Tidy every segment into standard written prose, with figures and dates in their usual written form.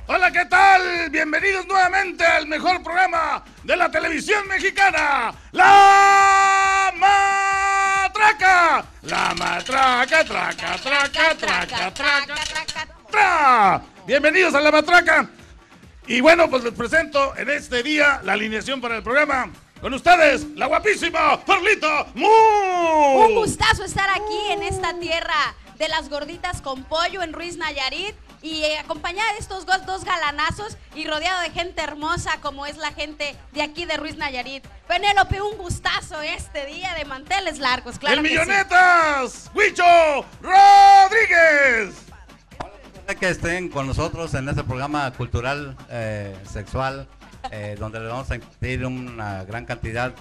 Hola, ¿qué tal? Bienvenidos nuevamente al mejor programa de la televisión mexicana, La Matraca. La Matraca, traca, traca, traca, traca, traca. Bienvenidos a La Matraca. Y bueno, pues les presento en este día la alineación para el programa. Con ustedes, la guapísima Perlita Mu. Un gustazo estar aquí en esta tierra de las gorditas con pollo en Ruiz, Nayarit. Y acompañada de estos dos galanazos y rodeado de gente hermosa como es la gente de aquí de Ruiz, Nayarit. Penélope, un gustazo este día de manteles largos, claro. ¡El que Millonetas! Sí. ¡Huicho Rodríguez! Que estén con nosotros en este programa cultural, sexual, donde les vamos a pedir una gran cantidad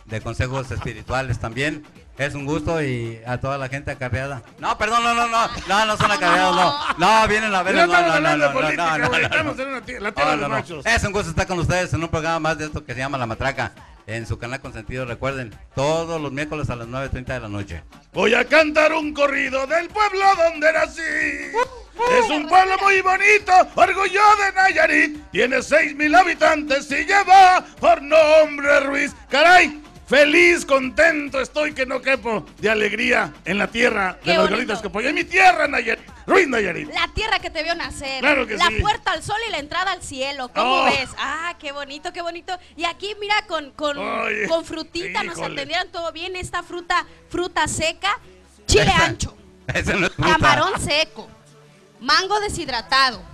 de consejos espirituales también. Es un gusto y a toda la gente acarreada. No, perdón, no son acarreados, no, vienen a ver. Estamos en la tierra de machos. Es un gusto estar con ustedes en un programa más de esto que se llama La Matraca, en su canal consentido, recuerden, todos los miércoles a las 9:30 de la noche. Voy a cantar un corrido del pueblo donde nací. Es un pueblo muy bonito, orgullo de Nayarit. Tiene 6,000 habitantes y lleva por nombre Ruiz. ¡Caray! Feliz, contento estoy que no quepo de alegría en la tierra de las gorditas que apoyan. En mi tierra, Nayarit, Ruiz, Nayarit. La tierra que te vio nacer. Claro que la sí. puerta al sol y la entrada al cielo. ¿Cómo ves? Ah, qué bonito, qué bonito. Y aquí, mira, con frutita nos atendieron todo bien. Esta fruta seca, chile ancho, No es fruta. camarón seco, mango deshidratado.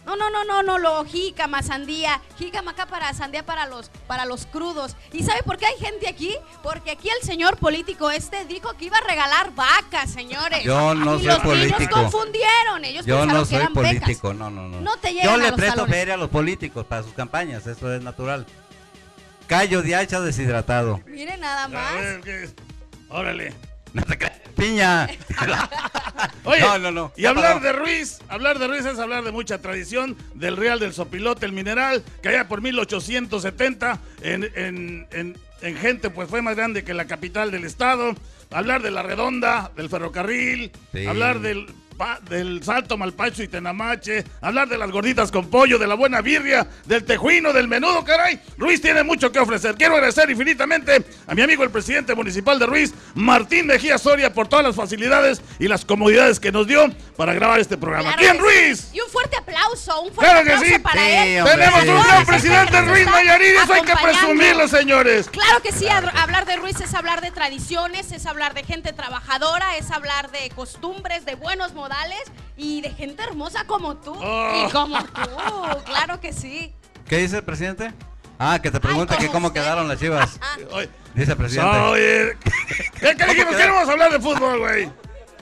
No, jícama, sandía. Jícama acá sandía para los crudos. ¿Y sabe por qué hay gente aquí? Porque aquí el señor político dijo que iba a regalar vacas, señores. Yo no soy político. Ellos confundieron, ellos Yo pensaron no que soy eran político, becas. no. No te llegan Yo a le los presto talones. feria a los políticos para sus campañas, eso es natural. Callo de hacha deshidratado. Mire nada más. Órale. No te creas, piña. Oye, no. Y hablar de Ruiz es hablar de mucha tradición, del Real del Sopilote, el mineral, que allá por 1870 en gente pues fue más grande que la capital del estado. Hablar de la Redonda, del ferrocarril, sí. Hablar del Salto, Malpacho y Tenamache, hablar de las gorditas con pollo, de la buena birria, del tejuino, del menudo, caray. Ruiz tiene mucho que ofrecer. Quiero agradecer infinitamente a mi amigo el presidente municipal de Ruiz, Martín Mejía Soria, por todas las facilidades y las comodidades que nos dio para grabar este programa. Claro. ¡Aquí en Ruiz! Y un fuerte aplauso, aplauso sí. para Sí, él. hombre, Tenemos un gran presidente nos Ruiz, está Nayarit, eso hay que acompañando. presumirlo, señores. Claro que sí, hablar de Ruiz es hablar de tradiciones, es hablar de gente trabajadora, es hablar de costumbres, de buenos modales y de gente hermosa como tú. Y como tú, claro que sí. ¿Qué dice el presidente? Ah, que te pregunte que cómo quedaron las Chivas. Dice el presidente. Oye, ¿qué dijimos? ¿Qué no vamos a hablar de fútbol, güey?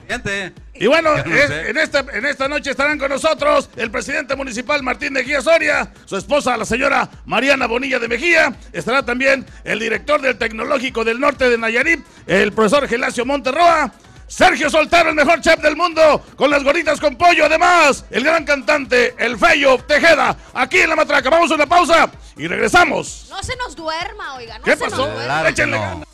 Presidente. Y bueno, No sé. en esta noche estarán con nosotros el presidente municipal Martín Mejía Soria, su esposa la señora Mariana Bonilla de Mejía, estará también el director del Tecnológico del Norte de Nayarit, el profesor Gelacio Monterroa, Sergio Soltero, el mejor chef del mundo, con las gorditas con pollo, además, el gran cantante, el Feyo Tejeda, aquí en La Matraca. Vamos a una pausa y regresamos. No se nos duerma, oiga. No ¿Qué se nos pasó? duerma. Claro que Échenle no. ganas.